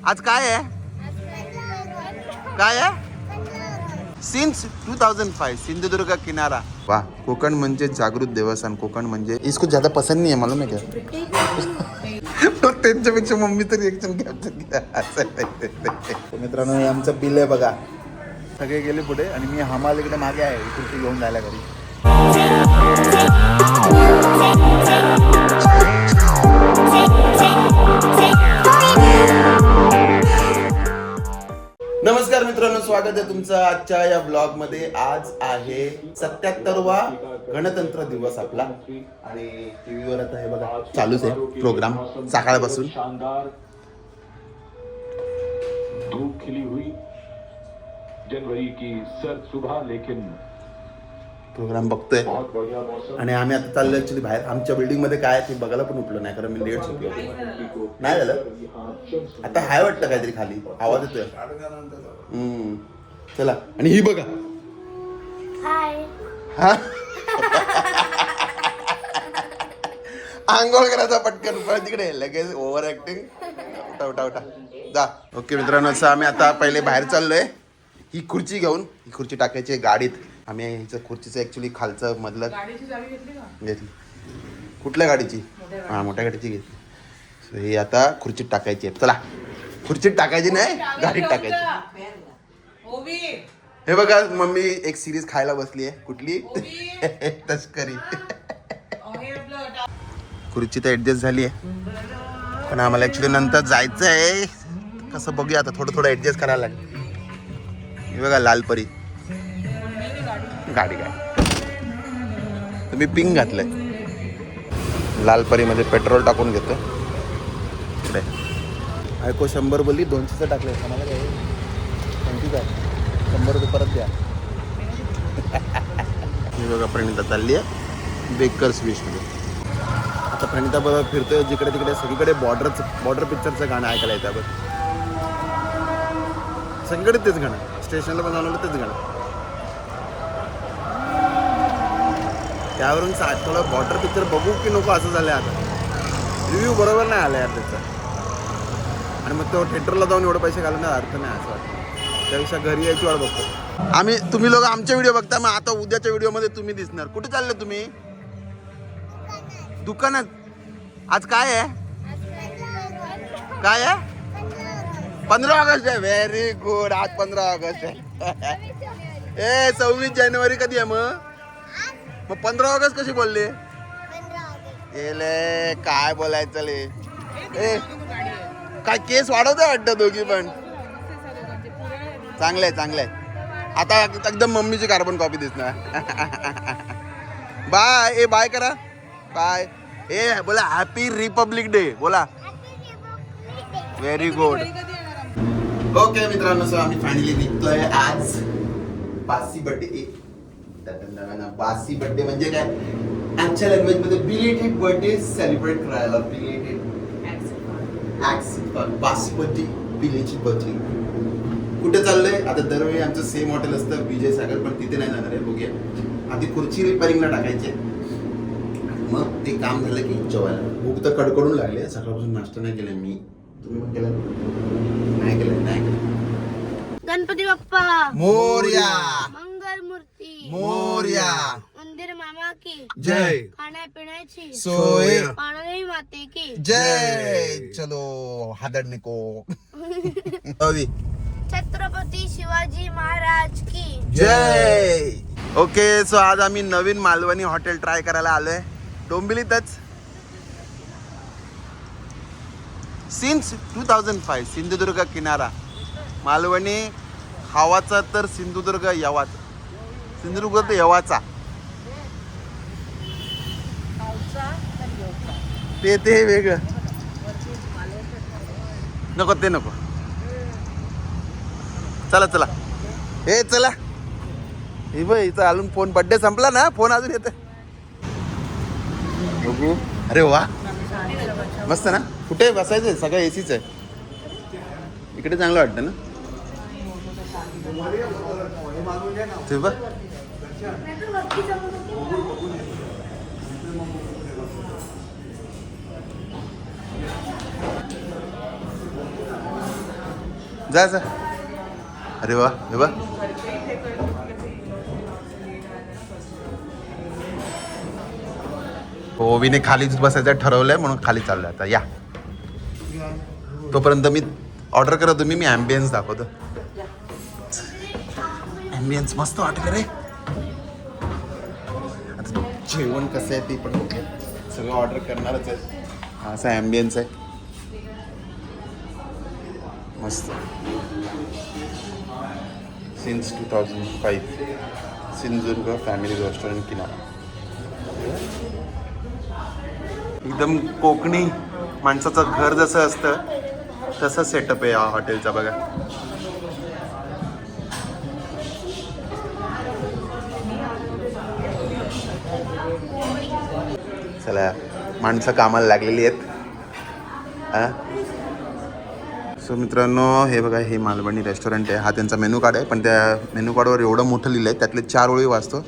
आज काय आहे? काय आहे? सिन्स 2005 सिंधुदुर्ग किनारा. वाह, कोकण म्हणजे जागृत देवस्थान. कोकण म्हणजे इसको ज्यादा पसंद नाही आहे मालूम आहे क्या? त्यांच्यापेक्षा मम्मी तरी रिएक्शन मित्रांनो, हे आमचं बिल आहे बघा. सगळे गेले पुढे आणि मी हमाल इकडे मागे आहे, इकडे घेऊन जायला घरी. नमस्कार मित्रांनो, स्वागत आहे तुमचं आजच्या या ब्लॉग मध्ये. आज आहे 77वा गणतंत्र दिवस आपला आणि टीव्हीवर आता हे बघा चालूच आहे प्रोग्राम सकाळपासून. धूप खिली हुई जनवरी की सर्द सुबह, लेकिन प्रोग्राम बघतोय आणि आम्ही आता चाललो ऍक्च्युली बाहेर. आमच्या बिल्डिंग मध्ये काय ते बघायला पण उठलो नाही, कारण मी लेट झोपलो होतो. नाही झालं, आता हाय वाटतं काहीतरी खाली आवाज येतोय. चला. आणि ही बघा, हा आंघोळ करायचा पटकन पण तिकडे लगेच ओव्हर ऍक्टिंग. उठा उठा उठा जा. ओके मित्रांनो, असं आम्ही आता पहिले बाहेर चाललोय ही खुर्ची घेऊन. ही खुर्ची टाकायची गाडीत. आम्ही हिचं खुर्चीचं ऍक्च्युली खालचं मधलं घेतली. कुठल्या गाडीची? हा, मोठ्या गाडीची घेतली. सो ही आता खुर्चीत टाकायची आहे. चला, खुर्चीत टाकायची नाही, गाडीत टाकायची. हे बघा, मम्मी एक सिरीज खायला बसली आहे. कुठली? तस्करी. खुर्ची तर ऍडजस्ट झाली आहे, पण आम्हाला ऍक्च्युली नंतर जायचं आहे. कसं बघूया आता, थोडं थोडं ऍडजस्ट करायला लागेल. हे बघा लालपरी गाडी. काय तुम्ही पिंक घातलंय. लालपरीमध्ये पेट्रोल टाकून घेतो. इकडे ऐको 100 बोलली, 200चं टाकलंय. मला काय 20 आहे, 100 रुपये परत द्या. ही बघा प्रणिता चालली आहे बेकर्स विशमध्ये. आता प्रणिता बघा फिरतोय जिकडे तिकडे, सगळीकडे बॉर्डर पिक्चरचं गाणं ऐकायला येतं. बघ सगळीकडे तेच गाणं, स्टेशनला पण जाणवलं तेच गाणं. त्यावरून थोडं बॉर्डर पिक्चर बघू की नको असं झालं. आता रिव्ह्यू बरोबर नाही आला यार त्याचा, आणि मग तो थिएटरला जाऊन एवढे पैसे घालण्याचा अर्थ नाही असं वाटतं. त्यापेक्षा घरी यायची वाट बघतो आम्ही. तुम्ही लोक आमचे व्हिडिओ बघता, मग आता उद्याच्या व्हिडिओमध्ये तुम्ही दिसणार. कुठे चालले तुम्ही? दुकानात. आज काय आहे? काय आहे? 15 ऑगस्ट आहे. Very good. आज 15 ऑगस्ट आहे. ए 26 जानेवारी कधी आहे मग? 15 ऑगस्ट कशी बोलले? गेले काय बोलायचं ले. ए काय केस वाढवतं वाटतं दोघी पण. चांगलंय चांगलंय. आता एकदम मम्मीची कार्बन कॉपी दिसणार. बाय. ए बाय करा. बाय. ए बोला हॅपी रिपब्लिक डे बोला. Very good. ओके मित्रांनो, सो आम्ही फायनली निघतोय आज बासी बर्थडे. बासी बर्थडे म्हणजे काय? आजच्या लँग्वेज मध्ये बिलेटेड बर्थडे सेलिब्रेट करायला. बिलेटेड बासी बर्थडे, बिलेटेड बर्थडे. कुठे चाललंय आता? दरवेळी आमचं सेम हॉटेल असतं विजय सागर, पण तिथे नाही जाणार आहे. बघूया. आधी खुर्ची रिपेअरिंगला टाकायचे, मग ते काम झालं की जेवायला. भूक तर कडकडून लागली. सकाळपासून नाश्ता नाही केलाय मी. तुम्ही पण केला? नाही केलं. गणपती बाप्पा मोरया. मंगल मूर्ती मोरया. मंदिर मामा की जय. खाण्यापिण्याची सोय. पाणदेवी माते की जय. चलो हादडनिको. अवी छत्रपती शिवाजी महाराज की जय. ओके, सो आज आम्ही नवीन मालवणी हॉटेल ट्राय करायला आलोय डोंबिवलीतच. सिन्स 2005 सिंधुदुर्ग किनारा. मालवणी हवाचा तर सिंधुदुर्ग यवाचा. सिंधुदुर्ग तर यवाचा. ते वेगळं नको, ते नको. चला चला. हे चला. हे बघ, हिचा अजून फोन बर्थडे संपला ना, फोन अजून येते. बघू. अरे वा, मस्त ना. कुठे बसायचंय? सगळं एसीच आहे इकडे. चांगलं वाटतं ना ते बघ. जा जा. अरे वा हे बा. ओवीने खालीच बसायचं ठरवलंय म्हणून खाली चाललंय आता. या तोपर्यंत मी ऑर्डर करा तुम्ही. मी ॲम्बियन्स दाखवतो. ॲम्बियन्स मस्त वाटलं रे. आता जेवण कसं आहे ते पण सगळं ऑर्डर करणारच आहे. हा असा ॲम्बियन्स आहे मस्त. सिन्स 2005 सिंधुदुर्ग फॅमिली रेस्टॉरंट किनारा. एकदम कोकणी माणसाचं घर जसं असतं तसं सेटअप आहे या हॉटेलचा बघा. चला माणसं कामाला लागलेली आहेत. सो मित्रांनो हे बघा हे मालवणी रेस्टॉरंट आहे. हा त्यांचा मेनू कार्ड आहे पण त्या मेनू कार्डवर एवढं मोठं लिहिलं आहे त्यातले 4 ओळी वाचतो.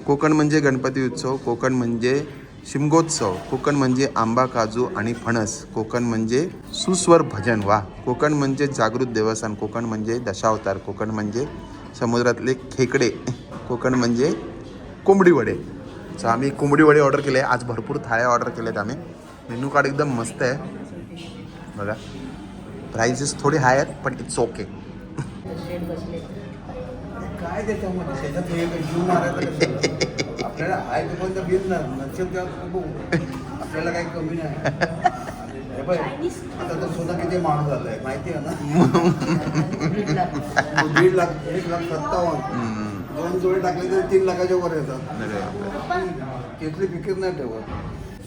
कोकण म्हणजे गणपती उत्सव, कोकण म्हणजे शिमगोत्सव, कोकण म्हणजे आंबा काजू आणि फणस, कोकण म्हणजे सुस्वर भजन, वा, कोकण म्हणजे जागृत देवस्थान, कोकण म्हणजे दशावतार, कोकण म्हणजे समुद्रातले खेकडे, कोकण म्हणजे कोंबडी वडे. सो आम्ही कोंबडी वडे ऑर्डर केले. आज भरपूर थाळ्या ऑर्डर केल्यात आम्ही. मेनू कार्ड एकदम मस्त आहे बघा. प्राइजेस थोडे हाय आहेत पण इट्स ओके. काय त्याच्यामध्ये त्याच्यात हे जीव मारायचं आपल्याला आहे तोपर्यंत भिजणार नसेल तेव्हा बघू. आपल्याला काही कमी नाही. हे बघ आता तर सुद्धा किती माणूस झालाय माहिती आहे ना. 1,50,000 1,57,000 2 जोडे टाकले तरी 3 लाखाच्या वर येतात. तिथली फिकीर नाही ठेवत.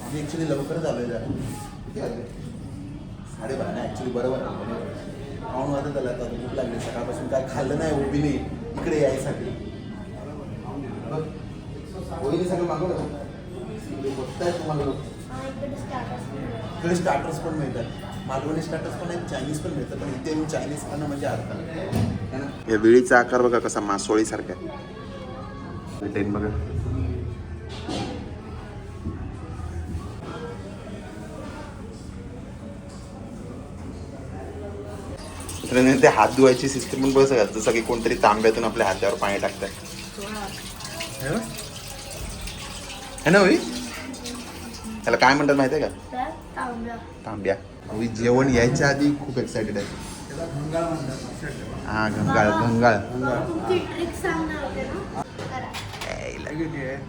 आम्ही ॲक्च्युली लवकरच आलो आहे. किती आले 12:30 ॲक्च्युली बरोबर. पाऊण वाजत आला आता भूक लागली. सकाळपासून काय खाल्लं नाही ओबीने इकडे यायसाठी. ओबीने सगळं मागवलं फक्त आहे तुम्हाला. इकडे स्टार्टर्स पण मिळतात. मालवणी स्टार्टर्स पण आहेत, चायनीज पण मिळतात. पण इथे येऊन चायनीज खाणं म्हणजे अर्थ. या वेळीचा आकार बघा कसा मासोळीसारखा आहे. बघा ते हात धुवायची सिस्टम पण बघ सगळ्यात. जसं की कोणतरी तांब्यातून आपल्या हातावर पाणी टाकतात है ना. होई त्याला काय म्हणतात माहिती आहे का? तांब्या. जेवण यायच्या आधी खूप एक्सायटेड आहे. हा घंगाळ घंगाळ.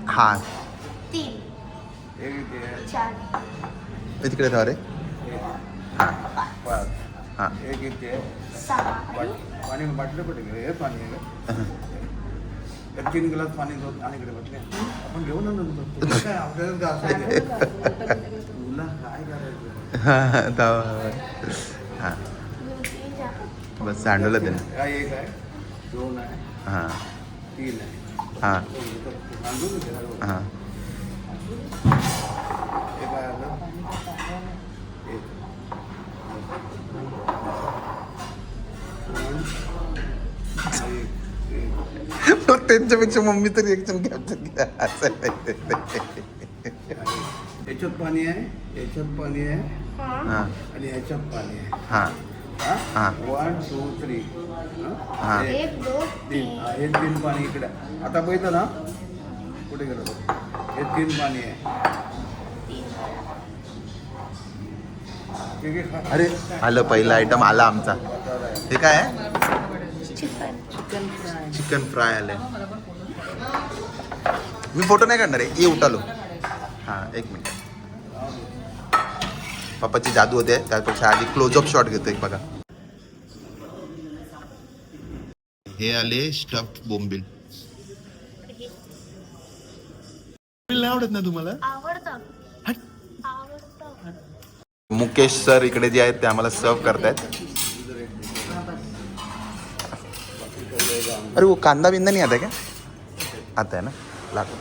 हा तिकडे था रे. हां एक इथे पाणी बाटलं कुठे हे पाणी आहे. 3 ग्लास पाणी आणि इकडे बसले आपण घेऊन आणतो. काय आपल्याला तुला काय करायचं. हां बस सांडवलं ते. काय 1 आहे 2 आहे हां 3 आहे. हां हां हे काय आलं त्यांच्यापेक्षा मम्मी तरी एकदम याच्यात पाणी आहे, याच्यात पाणी आहे हां आणि याच्यात पाणी आहे. हां हां 1 2 3 हां 1 2 3 हे 3 पाणी इकडे. आता बघितलं ना कुठे गेलं हे 3 पाणी आहे. अरे आलं पहिला आयटम आला आमचा. हे काय आहे? चिकन फ्राय आलंय. मी फोटो नाही काढणार आहे. ये उठालो. हां 1 मिनिट. पप्पाची जादू होते त्यापेक्षा आधी क्लोजअप शॉट घेतो एक बघा. हे आले स्टफ्ड बोंबील. नाही आवडत ना तुम्हाला? आवडतं. हट. मुकेश सर इकडे जे आहेत ते आम्हाला सर्व करतायत. अरे वो कांदा बिंदा नहीं आता क्या? आता है ना. लाखो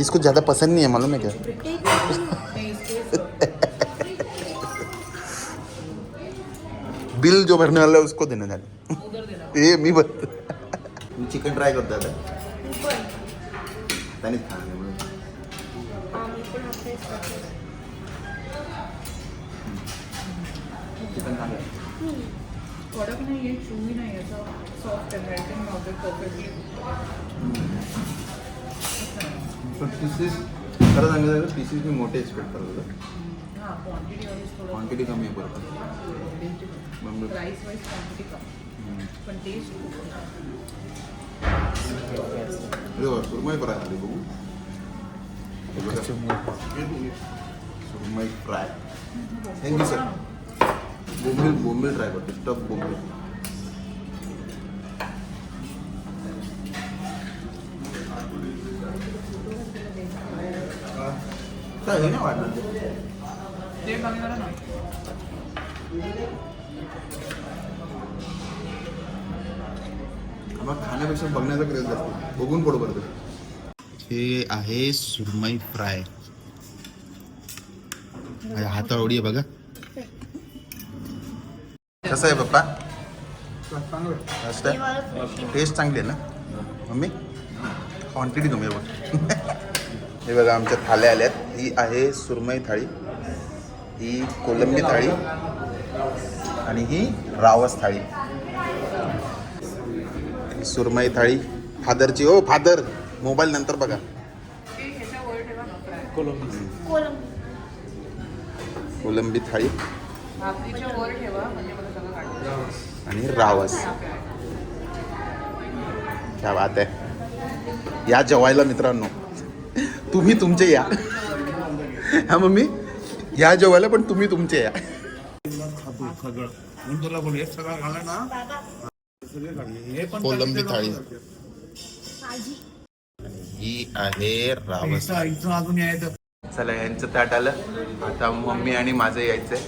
इसको ज़्यादा पसंद नहीं है मालूम है क्या? बिल जो भरने वाला है उसको देने झाले. ये मी बघ चिकन ट्राय करतो आता. त्याने चिकन चांगलं कडक नाही आहे, chewy नाही आहे, असं सॉफ्ट आहे, मेल्टिंग नव्हते परफेक्टली. पण पीसेस खरं सांगितलं तर पीसेस मी मोठे एक्सपेक्ट करत होतो. हां, क्वांटिटी वाईज थोडं क्वांटिटी कमी आहे बरोबर. प्राईस वाईज क्वांटिटी कमी, पण टेस्ट खूप सुरमई फ्राय आली बघू. सुरमई फ्राय थँक्यू सर. बोंबील ट्राय करतो. स्टफ बोंबील. काय हे नाही वाटलं ते. ते कमी करा ना. आम्हाला खाण्यापेक्षा बघण्याचा क्रेज जास्त. बघून पोट भरतं. हे आहे सुरमई फ्राय. हातावडी आहे बघा. कसं आहे पप्पा? चांगलं मस्त आहे. टेस्ट चांगली आहे ना मम्मी? क्वांटिटी कमी आहे बघ. हे बघा आमच्या थाल्या आल्यात. ही आहे सुरमई थाळी, ही कोलंबी थाळी आणि ही रावस थाळी. ही सुरमई थाळी फादरची. हो फादर, मोबाईल नंतर बघा. ते ह्याच्यावर ठेवा ना फ्राय. कोलंबी थाळी भाकरीच्या वर ठेवा म्हणजे मला सगळं काढतो. आणि रावस. क्या बात आहे. या जेवायला मित्रांनो. तुम्ही तुमचे या. हा मम्मी, या जेवायला पण तुम्ही तुमचे या. सगळं तुला बोल सगळं खाल्लं ना. हे पण कोलंबी थाळी. ही आहे रावस. अजून यायचं. चला यांचं ताट आलं. आता मम्मी आणि माझं यायचंय.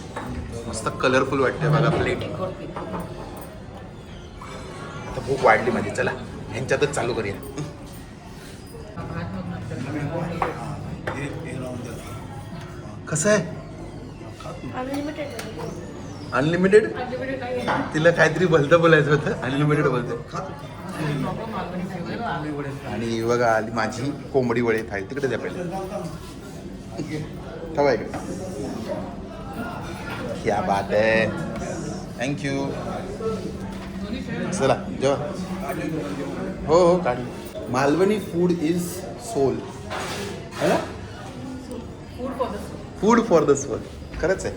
मस्त कलरफुल वाटतंय बघा प्लेट. आता भूक वाढली माझी. चला ह्यांच्यातच चालू करूया. कसं आहे? अनलिमिटेड. तिला काहीतरी भलतं बोलायचं होतं. अनलिमिटेड बोलते. आणि बघा आली माझी कोंबडी वडे थाळी. तिकडे द्या पहिले. ठेवा इकडे. क्या बात आहे. थँक्यू. चला जेव्हा. हो हो काढली. Malvani food is soul. है ना? Food for the soul. खरंच आहे.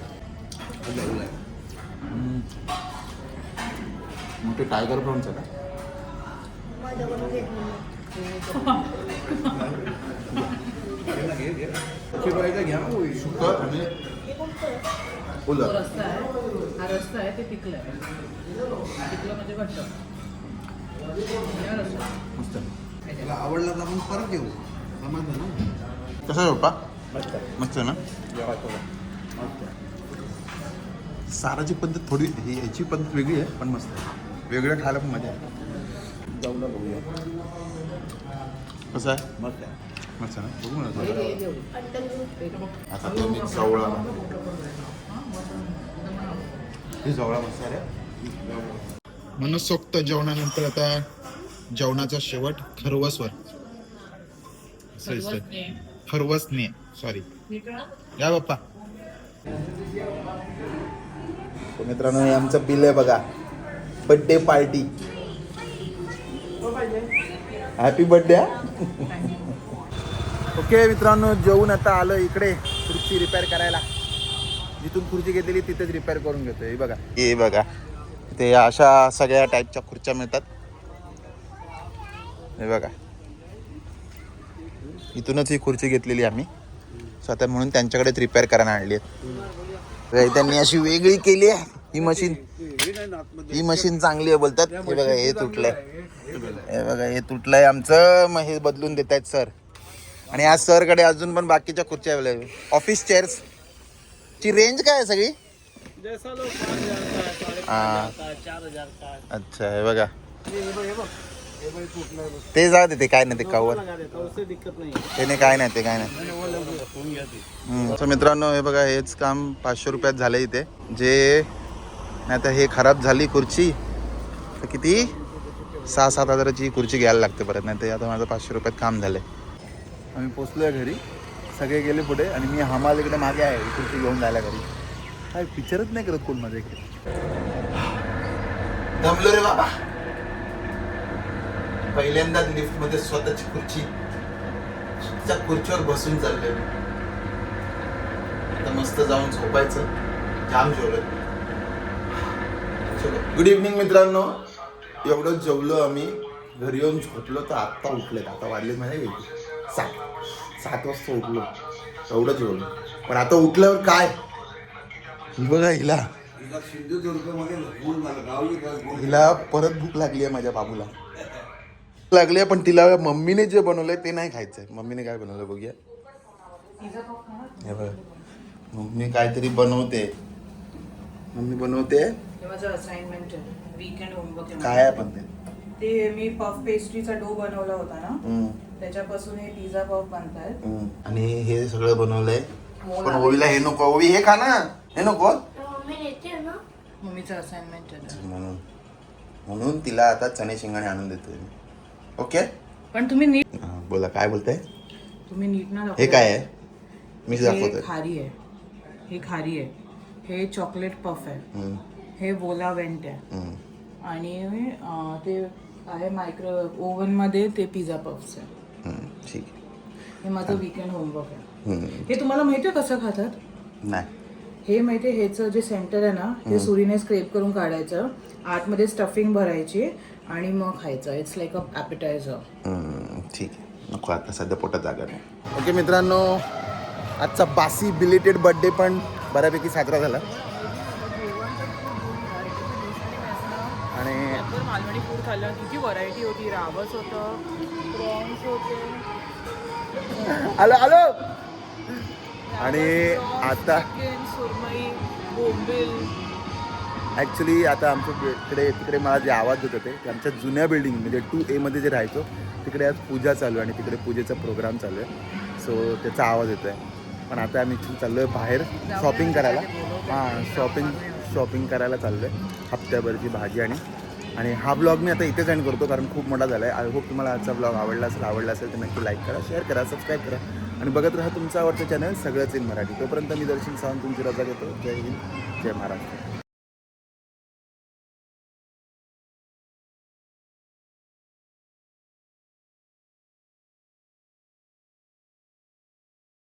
मोठे टायगर प्रॉन्स आहे का? घ्या शुकर आणि तो रस्ता आहे, हा रस्ता आहे ते पिकलं आहे. पिकलं म्हणजे घट्ट. मस्त. त्याला आवडला तर आपण परत घेऊ. समजलं ना. कसं आहे पप्पा? मस्त आहे ना? साराची पद्धत थोडी ही याची पद्धत वेगळी आहे पण मस्त आहे. वेगळं खायला पण मजा आहे. जाऊला बघूया. कसं आहे? मस्त आहे. मस्त आहे ना? बघू ना. आता तो मी जवळा. हे जवळा मस्त आहे रे. मनसोक्त जेवणानंतर आता जेवणाचा शेवट खरवसवर. खरवसने. सॉरी. या बाप्पा. मित्रांनो हे आमचं बिल आहे बघा. Birthday party. Happy birthday. Okay मित्रांनो जेवून आता आलं इकडे खुर्ची रिपेअर करायला. जिथून खुर्ची घेतलेली तिथेच रिपेअर करून घेतोय. हे बघा. हे बघा ते अशा सगळ्या टाईपच्या खुर्च्या मिळतात. हे बघा इथूनच ही खुर्ची घेतलेली आम्ही स्वतः म्हणून त्यांच्याकडेच रिपेअर करायला आणली आहे. त्यांनी अशी वेगळी केली आहे ही मशीन. ही मशीन चांगली आहे बोलतात. हे बघा हे तुटलंय. हे बघा हे तुटलंय आमचं. मग हे बदलून देत आहेत सर. आणि आज सरकडे अजून पण बाकीच्या खुर्च्या अवेलेबल. ऑफिस चेअर्स ची रेंज काय आहे सगळी? हां अच्छा. हे बघा ते जाऊ दे. ते काय नाही ते कवर. त्याने काय नाही. ते काय नाही. तर मित्रांनो हे बघा हेच काम 500 रुपयात झालं इथे. जे नाही तर हे खराब झाली खुर्ची तर किती 6-7 हजाराची खुर्ची घ्यायला लागते परत. नाही तर आता माझं 500 रुपयात काम झालं आहे. आम्ही पोचलो आहे घरी. सगळे गेले पुढे आणि मी हमाल इकडे मागे आहे खुर्ची घेऊन जायला घरी. काय पिक्चरच नाही करत कोण माझ्या इकडे. दमलो रे बाबा. पहिल्यांदाच लिफ्ट मध्ये स्वतःची त्या खुर्चीवर बसून चाललोय. आता मस्त जाऊन झोपायचं. जाम जेवलोय. गुड इव्हनिंग मित्रांनो. एवढं जेवलो आम्ही, घरी येऊन झोपलो तर आत्ता उठलेत. आता वाजले माहिती 7 वाजता उठलो. एवढं जेवलो. पण आता उठल्यावर काय बघा हिला परत भूक लागली आहे. माझ्या बाबूला लागली आहे, पण तिला मम्मीने जे बनवलंय ते नाही खायचंय. मम्मीने काय बनवलं बघूया. हे बघ, मम्मी काहीतरी बनवते. मम्मी बनवते हे माझं असाइनमेंट आहे, वीकेंड होमवर्क आहे. काय आहे पण ते मी पफ पेस्ट्रीचा डो बनवला होता ना, हम्म, त्याच्यापासून हे पिझ्झा पफ बनतायत. आणि हे सगळं बनवलंय. पण ओवीला हे नको. ओवी हे खा ना. हे नको. मम्मी येते ना. मम्मीचं असाइनमेंट आहे. म्हणून तिला आता चणे शेंगाणे आणून देतोय. ओके. पण तुम्ही नीट बोला काय बोलताय. ना हे काय आहे. मी हे दाखवतोय. खारी आहे, हे खारी आहे, हे चॉकलेट पफ आहे, हम्म, हे बोला वेंट आहे, हम्म. आणि ते आहे मायक्रो ओव्हन मध्ये ते पिझ्झा पफ्स आहे. ठीक आहे. हे माझं वीकेंड होमवर्क आहे. हम्म. हे तुम्हाला माहिती आहे कसं खातात? नाही. हे माहिती आहे, ह्याचं जे सेंटर आहे ना, ते सुरीने स्क्रेप करून काढायचं, आतमध्ये स्टफिंग भरायची आणि मग खायचं. It's like a appetizer. ठीक आहे. नको आता सध्या पोटात जागा नाही. ओके मित्रांनो, आजचा बासी बिलेटेड बर्थडे पण बऱ्यापैकी साजरा झाला. आणि मालवणी फूड खाल्लं, किती व्हरायटी होती. रावस होतं, प्रॉन्स होते, आलो आलो. आणि आता सुरमई, बोंबील. ॲक्च्युली आता आमच्या तिकडे मला जे आवाज देत होते ते आमच्या जुन्या बिल्डिंग म्हणजे 2A मध्ये जे राहायचो तिकडे आज पूजा चालू आहे आणि तिकडे पूजेचा प्रोग्राम चालू आहे. सो त्याचा आवाज येतो आहे. पण आता आम्ही चाललो आहे बाहेर शॉपिंग करायला. शॉपिंग करायला चाललो आहे. हप्त्याभरची भाजी आणि हा ब्लॉग मी आता इथेच एंड करतो कारण खूप मोठा झाला आहे. आय होप तुम्हाला आजचा ब्लॉग आवडला असेल तर नक्की लाईक करा, शेअर करा, सबस्क्राईब करा आणि बघत राहा तुमचं आवडतं चॅनल सगळंच इन मराठी. तोपर्यंत मी दर्शन सावंत तुमची रजा घेतो. जय हिंद, जय महाराष्ट्र.